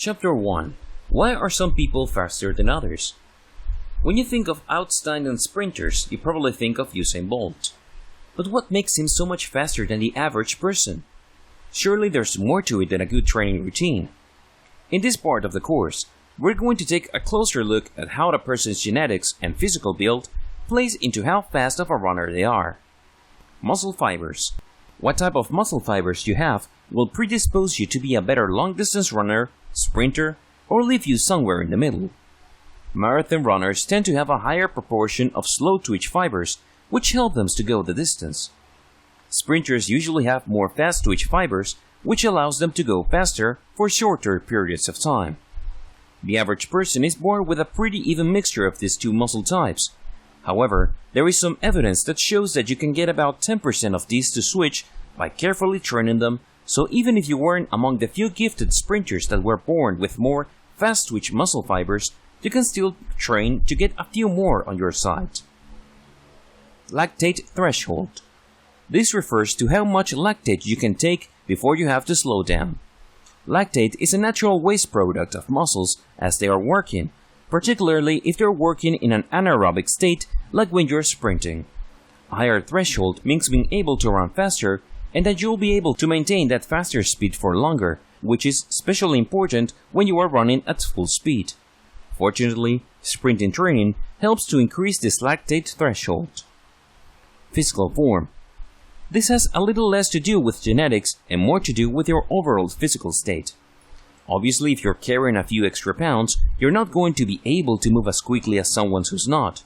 Chapter 1. Why are some people faster than others? When you think of outstanding sprinters, you probably think of Usain Bolt. But what makes him so much faster than the average person? Surely there's more to it than a good training routine. In this part of the course, we're going to take a closer look at how a person's genetics and physical build plays into how fast of a runner they are. Muscle fibers. What type of muscle fibers you have will predispose you to be a better long-distance runner, sprinter, or leave you somewhere in the middle. Marathon runners tend to have a higher proportion of slow-twitch fibers, which help them to go the distance. Sprinters usually have more fast-twitch fibers, which allows them to go faster for shorter periods of time. The average person is born with a pretty even mixture of these two muscle types. However, there is some evidence that shows that you can get about 10% of these to switch by carefully training them, so even if you weren't among the few gifted sprinters that were born with more fast-twitch muscle fibers, you can still train to get a few more on your side. Lactate threshold. This refers to how much lactate you can take before you have to slow down. Lactate is a natural waste product of muscles as they are working, particularly if they're working in an anaerobic state like when you're sprinting. A higher threshold means being able to run faster and that you'll be able to maintain that faster speed for longer, which is especially important when you are running at full speed. Fortunately, sprinting training helps to increase this lactate threshold. Physical form. This has a little less to do with genetics and more to do with your overall physical state. Obviously, if you're carrying a few extra pounds, you're not going to be able to move as quickly as someone who's not.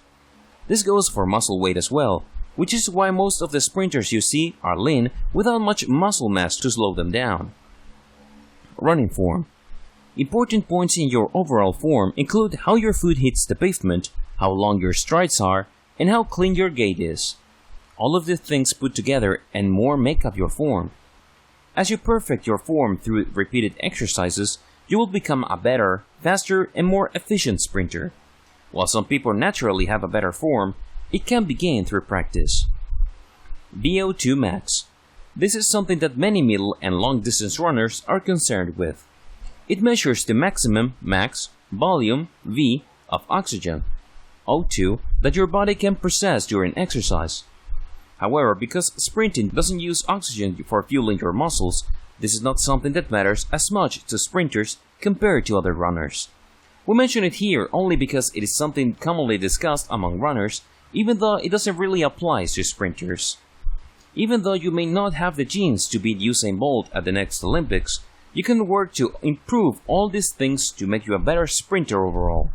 This goes for muscle weight as well, which is why most of the sprinters you see are lean without much muscle mass to slow them down. Running form. Important points in your overall form include how your foot hits the pavement, how long your strides are, and how clean your gait is. All of these things put together and more make up your form. As you perfect your form through repeated exercises, you will become a better, faster, and more efficient sprinter. While some people naturally have a better form, it can be gained through practice. VO2 max. This is something that many middle and long-distance runners are concerned with. It measures the maximum, max, volume, V, of oxygen, O2, that your body can process during exercise. However, because sprinting doesn't use oxygen for fueling your muscles, this is not something that matters as much to sprinters compared to other runners. We mention it here only because it is something commonly discussed among runners, even though it doesn't really apply to sprinters. Even though you may not have the genes to beat Usain Bolt at the next Olympics, you can work to improve all these things to make you a better sprinter overall.